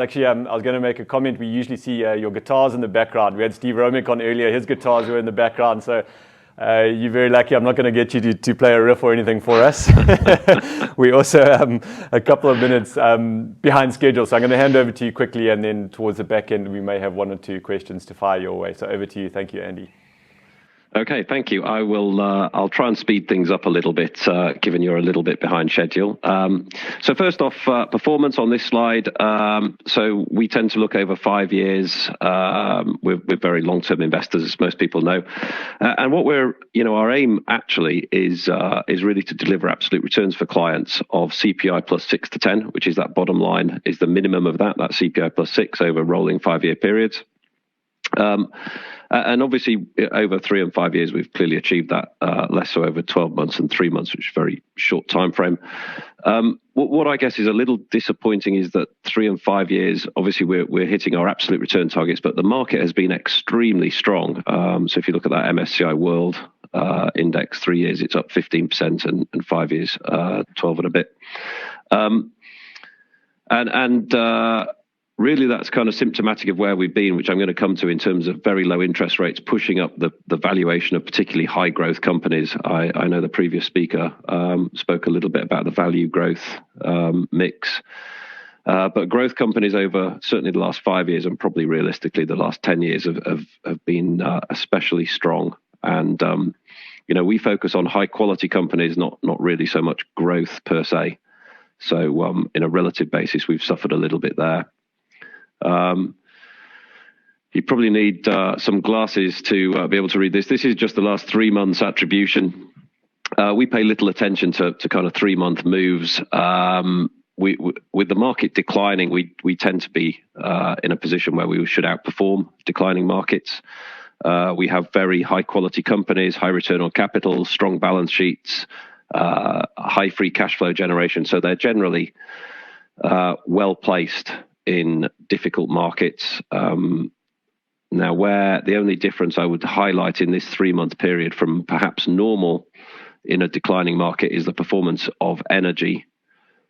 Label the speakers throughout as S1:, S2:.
S1: Actually, I was going to make a comment. We usually see your guitars in the background. We had Steve Romick on earlier. His guitars were in the background. So you're very lucky. I'm not going to get you to play a riff or anything for us. We also a couple of minutes behind schedule. So I'm going to hand over to you quickly. And then towards the back end, we may have one or two questions to fire your way. So over to you. Thank you, Andy.
S2: Okay, thank you. I will. I'll try and speed things up a little bit, given you're a little bit behind schedule. So first off, performance on this slide. So we tend to look over 5 years. We're very long-term investors, as most people know, and what our aim actually is really to deliver absolute returns for clients of CPI plus 6 to 10, which is that bottom line is the minimum of that CPI plus 6 over rolling 5-year periods. And obviously, over 3 and 5 years, we've clearly achieved that. Less so over 12 months and 3 months, which is a very short time frame. What I guess is a little disappointing is that 3 and 5 years, obviously, we're hitting our absolute return targets, but the market has been extremely strong. So if you look at that MSCI World Index, 3 years, it's up 15%, and 5 years, 12 and a bit. Really, that's kind of symptomatic of where we've been, which I'm going to come to in terms of very low interest rates pushing up the valuation of particularly high growth companies. I know the previous speaker spoke a little bit about the value growth mix. But growth companies over certainly the last 5 years and probably realistically the last 10 years have been especially strong. And, we focus on high quality companies, not really so much growth per se. So in a relative basis, we've suffered a little bit there. You probably need some glasses to be able to read this. This is just the last 3 months attribution. We pay little attention to kind of 3-month moves. With the market declining, we tend to be in a position where we should outperform declining markets. We have very high quality companies, high return on capital, strong balance sheets, high free cash flow generation. So they're generally well placed in difficult markets. Now, where the only difference I would highlight in this 3-month period from perhaps normal in a declining market is the performance of energy.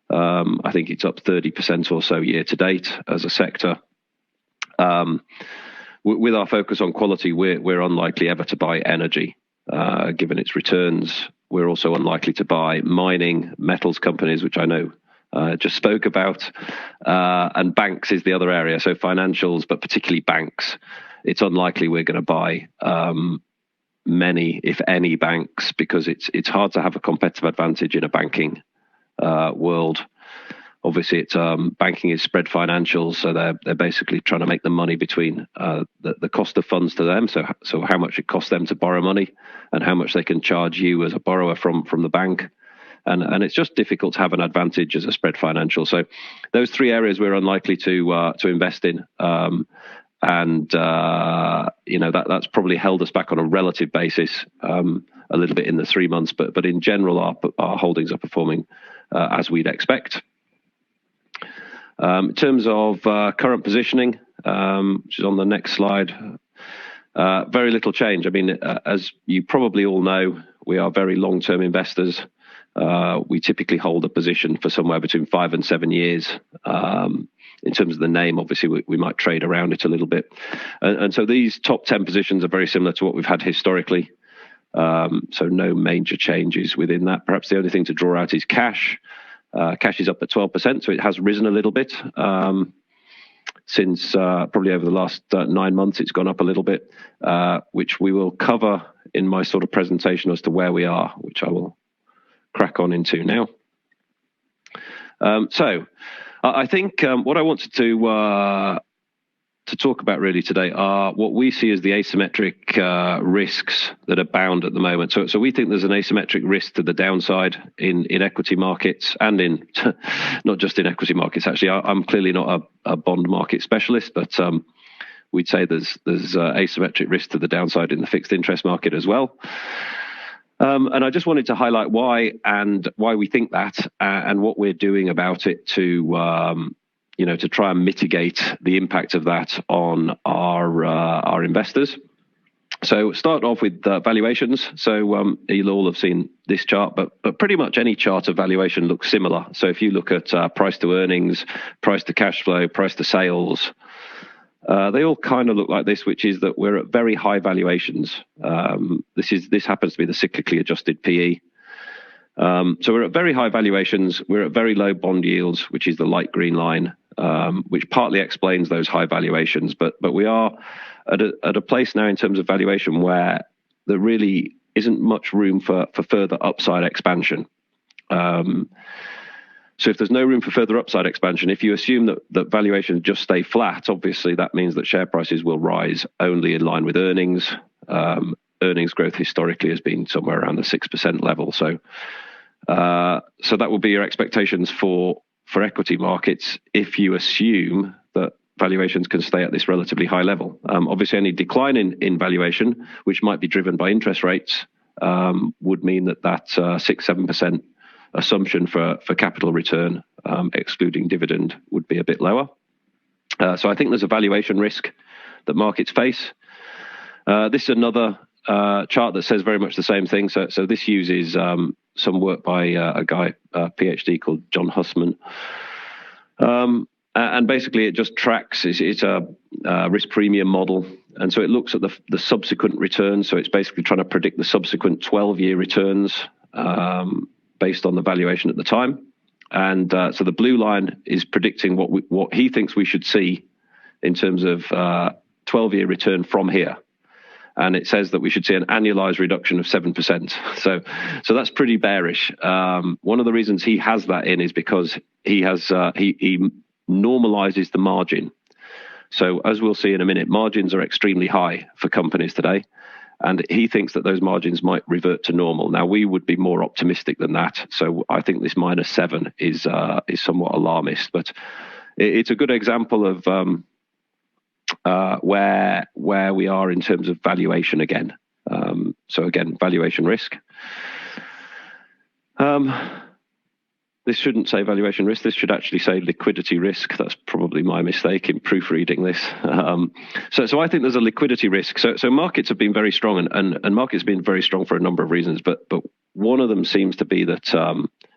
S2: I think it's up 30% or so year to date as a sector. With our focus on quality, we're unlikely ever to buy energy, given its returns. We're also unlikely to buy mining, metals companies, which I know just spoke about, and banks is the other area. So financials, but particularly banks. It's unlikely we're going to buy many, if any, banks because it's hard to have a competitive advantage in a banking world. Obviously, it's banking is spread financials, so they're basically trying to make the money between the cost of funds to them. So how much it costs them to borrow money, and how much they can charge you as a borrower from the bank. And it's just difficult to have an advantage as a spread financial. So those 3 areas we're unlikely to invest in. That's probably held us back on a relative basis a little bit in the 3 months. But in general, our holdings are performing as we'd expect. In terms of current positioning, which is on the next slide, very little change. I mean, as you probably all know, we are very long-term investors. We typically hold a position for somewhere between 5 and 7 years. In terms of the name, obviously, we might trade around it a little bit. And so these top 10 positions are very similar to what we've had historically. So no major changes within that. Perhaps the only thing to draw out is cash. Cash is up at 12%, so it has risen a little bit. Since probably over the last 9 months, it's gone up a little bit, which we will cover in my sort of presentation as to where we are, which I will crack on into now. So I think what I wanted to talk about really today are what we see as the asymmetric risks that abound at the moment. So we think there's an asymmetric risk to the downside in equity markets and in not just in equity markets. Actually, I'm clearly not a bond market specialist, but we'd say there's asymmetric risk to the downside in the fixed interest market as well. And I just wanted to highlight why we think that and what we're doing about it to try and mitigate the impact of that on our investors. So start off with valuations. So you'll all have seen this chart, but pretty much any chart of valuation looks similar. So if you look at price to earnings, price to cash flow, price to sales, they all kind of look like this, which is that we're at very high valuations. This happens to be the cyclically adjusted PE. So we're at very high valuations. We're at very low bond yields, which is the light green line, which partly explains those high valuations. But we are at a place now in terms of valuation where there really isn't much room for further upside expansion. So if there's no room for further upside expansion, if you assume that valuations just stay flat, obviously that means that share prices will rise only in line with earnings. Earnings growth historically has been somewhere around the 6% level. So that will be your expectations for equity markets if you assume that valuations can stay at this relatively high level. Obviously, any decline in valuation, which might be driven by interest rates, would mean that 6-7% assumption for capital return, excluding dividend, would be a bit lower. So I think there's a valuation risk that markets face. This is another chart that says very much the same thing. So this uses some work by a guy, PhD, called John Hussman. And basically it just tracks, it's a risk premium model. And so it looks at the subsequent returns. So it's basically trying to predict the subsequent 12-year returns based on the valuation at the time. And so the blue line is predicting what he thinks we should see in terms of 12-year return from here. And it says that we should see an annualized reduction of 7%. So that's pretty bearish. One of the reasons he has that in is because he normalizes the margin. So as we'll see in a minute, margins are extremely high for companies today. And he thinks that those margins might revert to normal. Now, we would be more optimistic than that. So I think this -7 is somewhat alarmist. But it's a good example of where we are in terms of valuation again. So again, valuation risk. This shouldn't say valuation risk. This should actually say liquidity risk. That's probably my mistake in proofreading this. So I think there's a liquidity risk. So markets have been very strong, and markets have been very strong for a number of reasons. But one of them seems to be that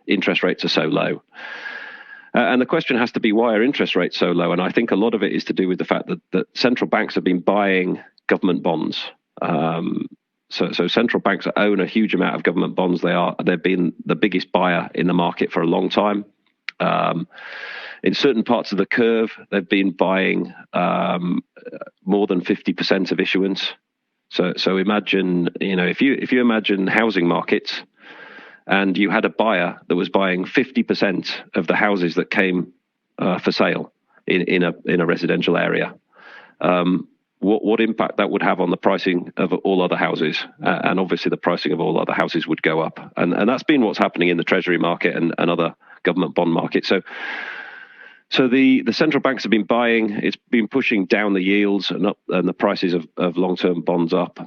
S2: interest rates are so low. And the question has to be, why are interest rates so low? And I think a lot of it is to do with the fact that central banks have been buying government bonds. So central banks own a huge amount of government bonds. They've been the biggest buyer in the market for a long time. In certain parts of the curve, they've been buying more than 50% of issuance. So imagine, if you imagine housing markets, and you had a buyer that was buying 50% of the houses that came for sale in a residential area. What impact that would have on the pricing of all other houses, and obviously the pricing of all other houses would go up, and that's been what's happening in the treasury market and other government bond markets. So the central banks have been buying. It's been pushing down the yields and the prices of long-term bonds up.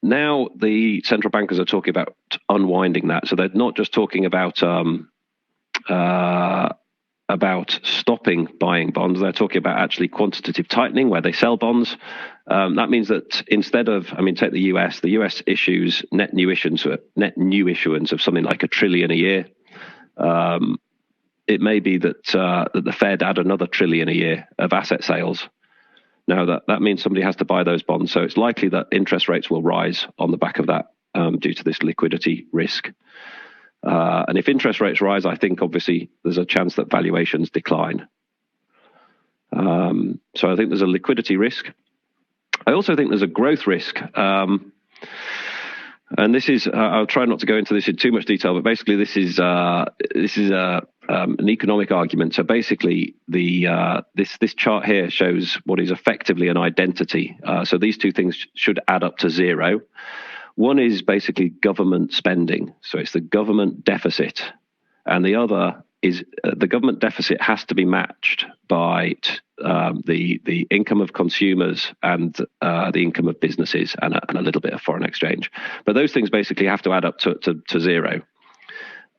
S2: Now the central bankers are talking about unwinding that. So they're not just talking about stopping buying bonds. They're talking about actually quantitative tightening, where they sell bonds. That means that instead of, take the US. The US issues net new issuance of something like $1 trillion a year. It may be that the Fed add another $1 trillion a year of asset sales. Now that means somebody has to buy those bonds. So it's likely that interest rates will rise on the back of that due to this liquidity risk. And if interest rates rise, I think obviously there's a chance that valuations decline. So I think there's a liquidity risk. I also think there's a growth risk. And this is, I'll try not to go into this in too much detail, but basically this is an economic argument. So basically this chart here shows what is effectively an identity. So these two things should add up to zero. One is basically government spending. So it's the government deficit. And the other is the government deficit has to be matched by the income of consumers and the income of businesses and a little bit of foreign exchange. But those things basically have to add up to zero.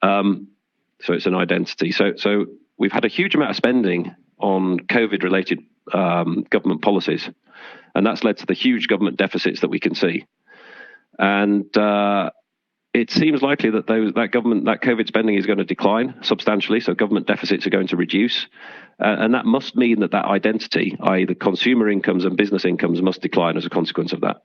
S2: So it's an identity. So we've had a huge amount of spending on COVID-related government policies. And that's led to the huge government deficits that we can see. And it seems likely that that COVID spending is going to decline substantially. So government deficits are going to reduce. And that must mean that identity, i.e. the consumer incomes and business incomes, must decline as a consequence of that.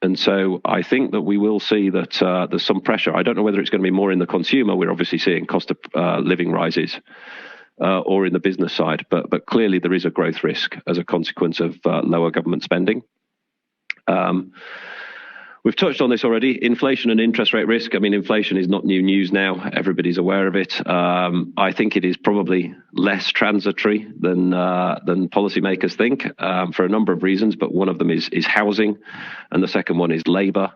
S2: And so I think that we will see that there's some pressure. I don't know whether it's going to be more in the consumer. We're obviously seeing cost of living rises, or in the business side. But clearly there is a growth risk as a consequence of lower government spending. We've touched on this already, inflation and interest rate risk. I mean, inflation is not new news now. Everybody's aware of it. I think it is probably less transitory than policymakers think, for a number of reasons, but one of them is housing, and the second one is labour.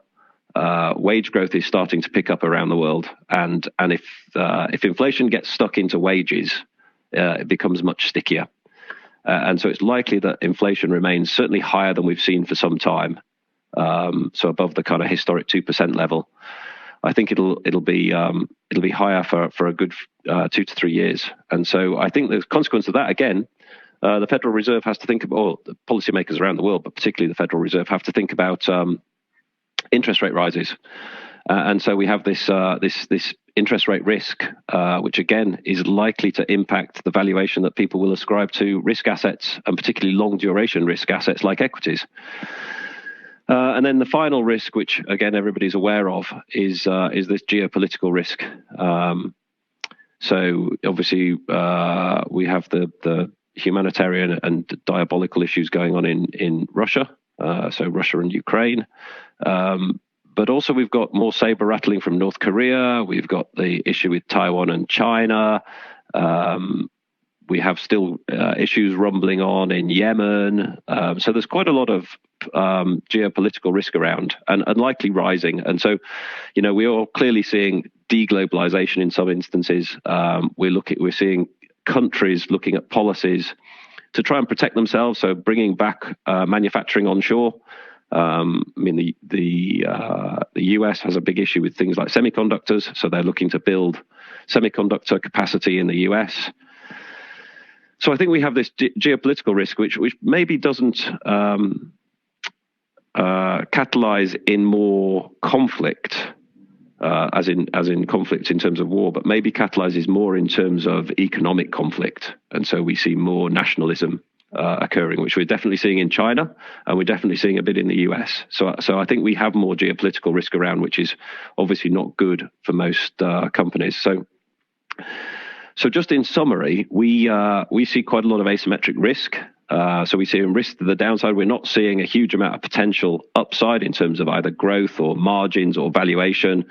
S2: Wage growth is starting to pick up around the world, and if inflation gets stuck into wages, it becomes much stickier. And so it's likely that inflation remains certainly higher than we've seen for some time. So above the kind of historic 2% level. I think it'll be higher for a good 2 to 3 years. And so I think the consequence of that, again, the Federal Reserve has to think about, or the policymakers around the world, but particularly the Federal Reserve, have to think about interest rate rises. And so we have this interest rate risk, which again is likely to impact the valuation that people will ascribe to risk assets, and particularly long duration risk assets like equities. And then the final risk, which again everybody's aware of, is this geopolitical risk. So obviously we have the humanitarian and diabolical issues going on in Russia, so Russia and Ukraine. But also we've got more saber rattling from North Korea. We've got the issue with Taiwan and China. We have still issues rumbling on in Yemen. So there's quite a lot of geopolitical risk around, and likely rising. And so, we are clearly seeing deglobalization in some instances. We're seeing countries looking at policies to try and protect themselves. So bringing back manufacturing onshore. I mean, the US has a big issue with things like semiconductors. So they're looking to build semiconductor capacity in the US. So I think we have this geopolitical risk, which maybe doesn't catalyze in more conflict, as in conflict in terms of war, but maybe catalyzes more in terms of economic conflict. And so we see more nationalism occurring, which we're definitely seeing in China, and we're definitely seeing a bit in the US. So I think we have more geopolitical risk around, which is obviously not good for most companies. So just in summary, we see quite a lot of asymmetric risk. So we see a risk to the downside. We're not seeing a huge amount of potential upside in terms of either growth or margins or valuation,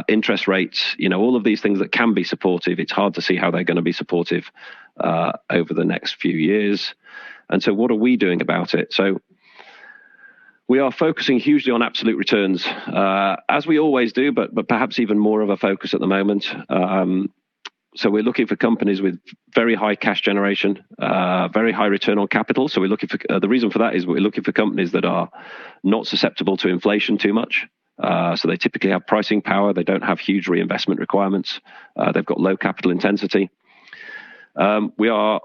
S2: interest rates, all of these things that can be supportive. It's hard to see how they're going to be supportive over the next few years. And so what are we doing about it? So we are focusing hugely on absolute returns, as we always do, but perhaps even more of a focus at the moment. So we're looking for companies with very high cash generation, very high return on capital. So we're looking for the reason for that is we're looking for companies that are not susceptible to inflation too much. So they typically have pricing power. They don't have huge reinvestment requirements. They've got low capital intensity. We're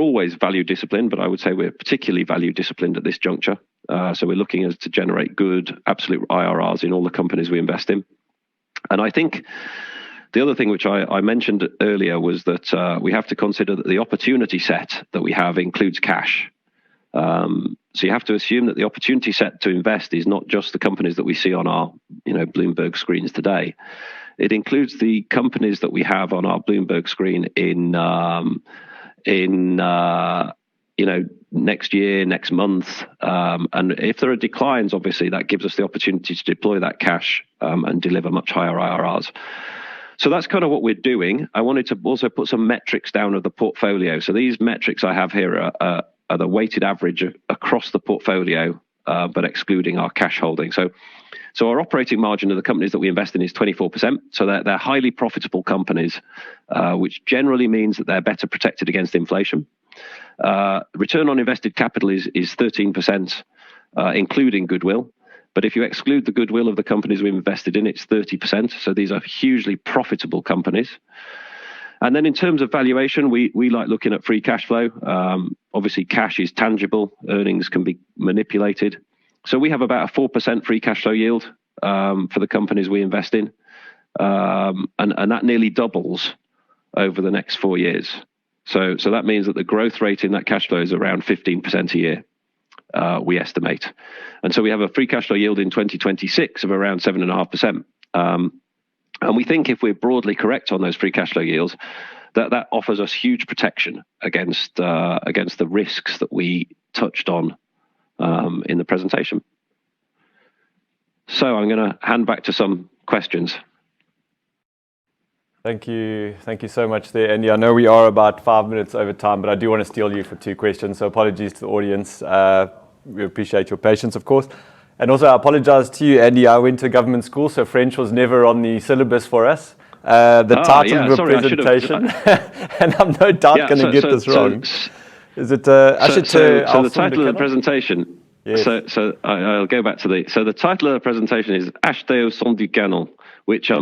S2: always value disciplined, but I would say we're particularly value disciplined at this juncture. So we're looking to generate good absolute IRRs in all the companies we invest in. And I think the other thing which I mentioned earlier was that we have to consider that the opportunity set that we have includes cash. So you have to assume that the opportunity set to invest is not just the companies that we see on our Bloomberg screens today. It includes the companies that we have on our Bloomberg screen in next year, next month. And if there are declines, obviously that gives us the opportunity to deploy that cash and deliver much higher IRRs. So that's kind of what we're doing. I wanted to also put some metrics down of the portfolio. So these metrics I have here are the weighted average across the portfolio, but excluding our cash holding. So our operating margin of the companies that we invest in is 24%. So they're highly profitable companies, which generally means that they're better protected against inflation. Return on invested capital is 13%, including goodwill. But if you exclude the goodwill of the companies we've invested in, it's 30%. So these are hugely profitable companies. And then in terms of valuation, we like looking at free cash flow. Obviously, cash is tangible. Earnings can be manipulated. So we have about a 4% free cash flow yield for the companies we invest in. And that nearly doubles over the next 4 years. So that means that the growth rate in that cash flow is around 15% a year, we estimate. And so we have a free cash flow yield in 2026 of around 7.5%. And we think if we're broadly correct on those free cash flow yields, that offers us huge protection against the risks that we touched on in the presentation. So I'm going to hand back to some questions.
S1: Thank you so much there, Andy. I know we are about 5 minutes over time, but I do want to steal you for 2 questions, so apologies to the audience. We appreciate your patience, of course. And also, I apologize to you, Andy. I went to government school, so French was never on the syllabus for us. The title of your presentation, and I'm no doubt going to get this wrong. Is it Acheter?
S2: So the title of the presentation.
S1: Yes.
S2: So I'll go back to the title of the presentation is Acheter au son du Canon, which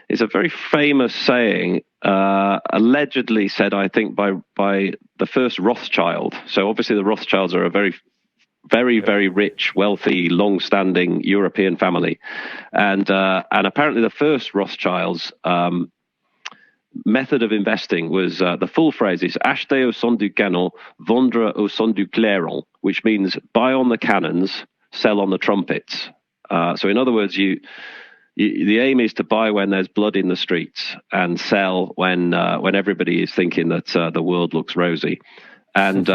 S2: is a very famous saying, allegedly said, I think, by the first Rothschild. So obviously the Rothschilds are a very, very rich, wealthy, long-standing European family, and apparently the first Rothschilds' method of investing was the full phrase is acheter au son du canon, vendre au son du clairon, which means buy on the cannons, sell on the trumpets. So in other words, the aim is to buy when there's blood in the streets and sell when everybody is thinking that the world looks rosy. And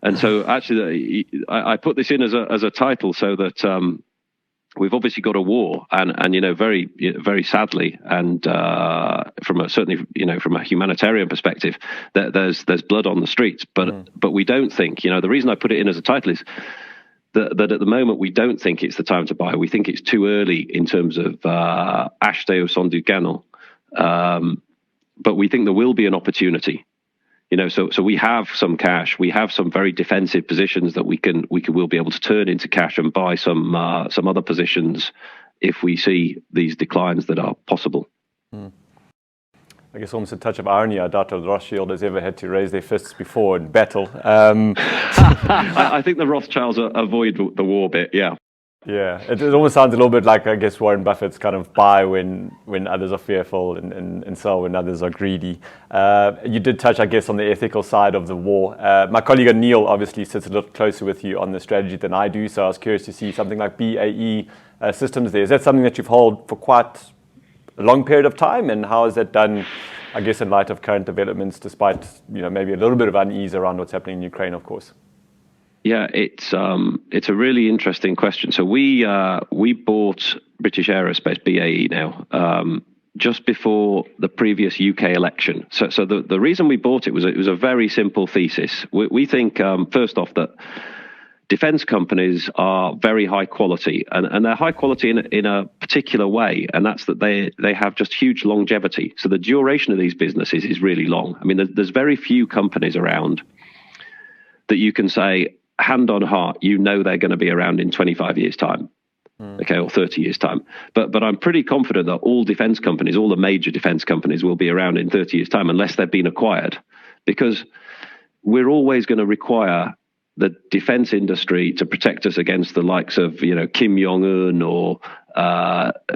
S2: and so actually I put this in as a title so that we've obviously got a war, and very sadly, and certainly from a humanitarian perspective, that there's blood on the streets, but we don't think, the reason I put it in as a title is that at the moment we don't think it's the time to buy. We think it's too early in terms of acheter au son du canon, but we think there will be an opportunity. So we have some cash, we have some very defensive positions that we'll be able to turn into cash and buy some other positions if we see these declines that are possible.
S1: I guess almost a touch of irony. I doubt the Rothschild has ever had to raise their fists before in battle.
S2: I think the Rothschilds avoid the war bit, yeah.
S1: Yeah, it almost sounds a little bit like, I guess, Warren Buffett's kind of buy when others are fearful and sell when others are greedy. You did touch, I guess, on the ethical side of the war. My colleague Neil obviously sits a little closer with you on the strategy than I do, so I was curious to see something like BAE Systems there. Is that something that you've held for quite a long period of time, and how is that done, I guess, in light of current developments, despite maybe a little bit of unease around what's happening in Ukraine, of course?
S2: Yeah, it's a really interesting question. So we bought British Aerospace, BAE now, just before the previous UK election. So the reason we bought it was a very simple thesis. We think first off that defense companies are very high quality, and they're high quality in a particular way, and that's that they have just huge longevity. So the duration of these businesses is really long. I mean, there's very few companies around that you can say, hand on heart, they're going to be around in 25 years' time, okay, or 30 years' time. But I'm pretty confident that all defense companies, all the major defense companies, will be around in 30 years' time unless they've been acquired, because we're always going to require the defense industry to protect us against the likes of, Kim Jong-un or,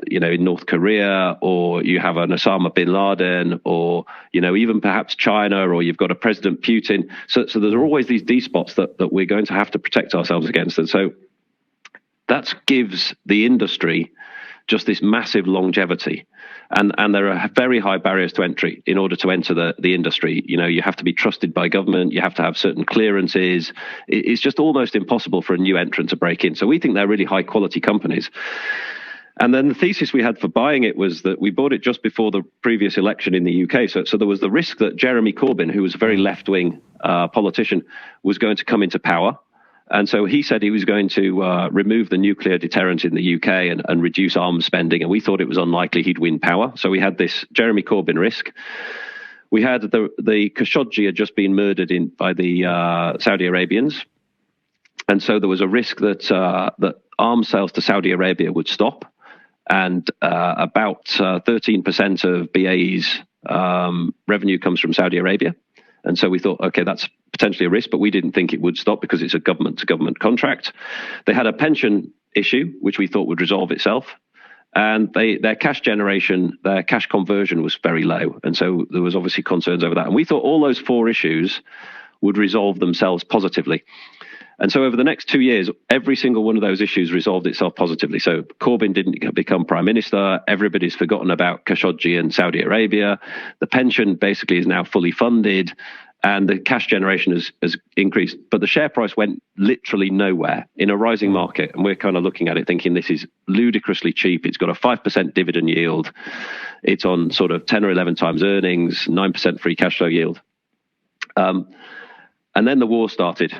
S2: in North Korea, or you have an Osama bin Laden, or, even perhaps China, or you've got a President Putin. So there's always these D-spots that we're going to have to protect ourselves against. And so that gives the industry just this massive longevity. And there are very high barriers to entry in order to enter the industry. You have to be trusted by government. You have to have certain clearances. It's just almost impossible for a new entrant to break in. So we think they're really high quality companies. And then the thesis we had for buying it was that we bought it just before the previous election in the UK. So there was the risk that Jeremy Corbyn, who was a very left-wing politician, was going to come into power. And so he said he was going to remove the nuclear deterrent in the UK and reduce arms spending. And we thought it was unlikely he'd win power. So we had this Jeremy Corbyn risk. We had the Khashoggi had just been murdered by the Saudi Arabians. And so there was a risk that arms sales to Saudi Arabia would stop. And about 13% of BAE's revenue comes from Saudi Arabia. And so we thought, okay, that's potentially a risk, but we didn't think it would stop because it's a government-to-government contract. They had a pension issue, which we thought would resolve itself. And their cash generation, their cash conversion was very low. And so there was obviously concerns over that. And we thought all those 4 issues would resolve themselves positively. And so over the next 2 years, every single one of those issues resolved itself positively. So Corbyn didn't become prime minister. Everybody's forgotten about Khashoggi and Saudi Arabia. The pension basically is now fully funded and the cash generation has increased. But the share price went literally nowhere in a rising market. And we're kind of looking at it thinking this is ludicrously cheap. It's got a 5% dividend yield. It's on sort of 10 or 11 times earnings, 9% free cash flow yield. And then the war started.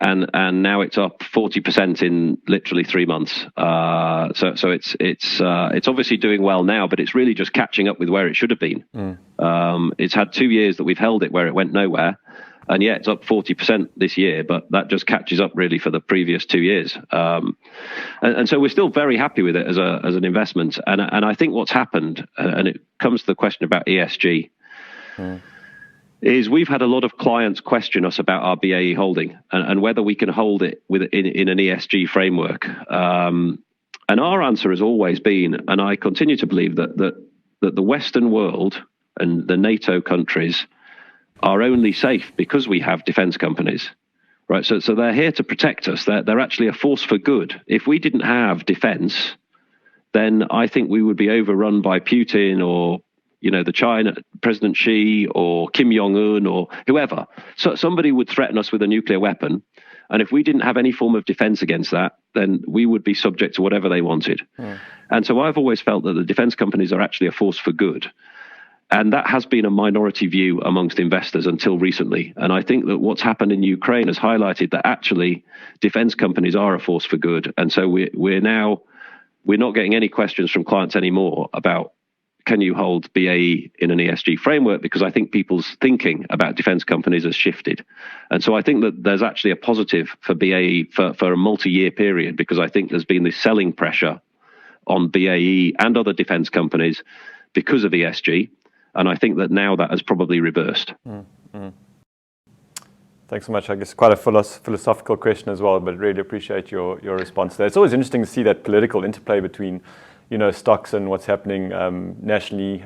S2: And now it's up 40% in literally 3 months. So it's obviously doing well now, but it's really just catching up with where it should have been. It's had 2 years that we've held it where it went nowhere, and yeah, it's up 40% this year. But that just catches up really for the previous 2 years. And so we're still very happy with it as an investment. And I think what's happened, and it comes to the question about ESG. Is we've had a lot of clients question us about our BAE holding and whether we can hold it in an ESG framework. And our answer has always been, and I continue to believe that the Western world and the NATO countries are only safe because we have defense companies, right? So they're here to protect us. They're actually a force for good. If we didn't have defense, then I think we would be overrun by Putin or the China, President Xi or Kim Jong-un or whoever. So somebody would threaten us with a nuclear weapon. And if we didn't have any form of defense against that, then we would be subject to whatever they wanted. And so I've always felt that the defense companies are actually a force for good. And that has been a minority view amongst investors until recently. And I think that what's happened in Ukraine has highlighted that actually defense companies are a force for good. And so we're not getting any questions from clients anymore about, can you hold BAE in an ESG framework? Because I think people's thinking about defense companies has shifted. And so I think that there's actually a positive for BAE for a multi-year period, because I think there's been this selling pressure on BAE and other defense companies because of ESG. And I think that now that has probably reversed.
S1: Thanks so much. I guess quite a philosophical question as well, but really appreciate your response there. It's always interesting to see that political interplay between stocks and what's happening nationally.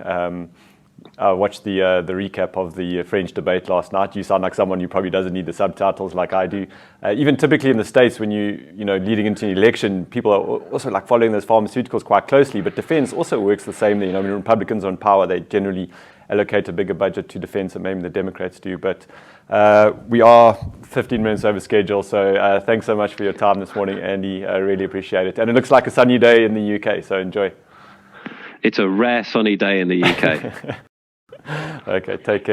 S1: I watched the recap of the French debate last night. You sound like someone who probably doesn't need the subtitles like I do. Even typically in the States, when leading into an election, people are also like following those pharmaceuticals quite closely. But defense also works the same. When Republicans are in power, they generally allocate a bigger budget to defense than maybe the Democrats do. But we are 15 minutes over schedule, so thanks so much for your time this morning, Andy. I really appreciate it. And it looks like a sunny day in the UK, so enjoy.
S2: It's a rare sunny day in the UK.
S1: Okay, take care.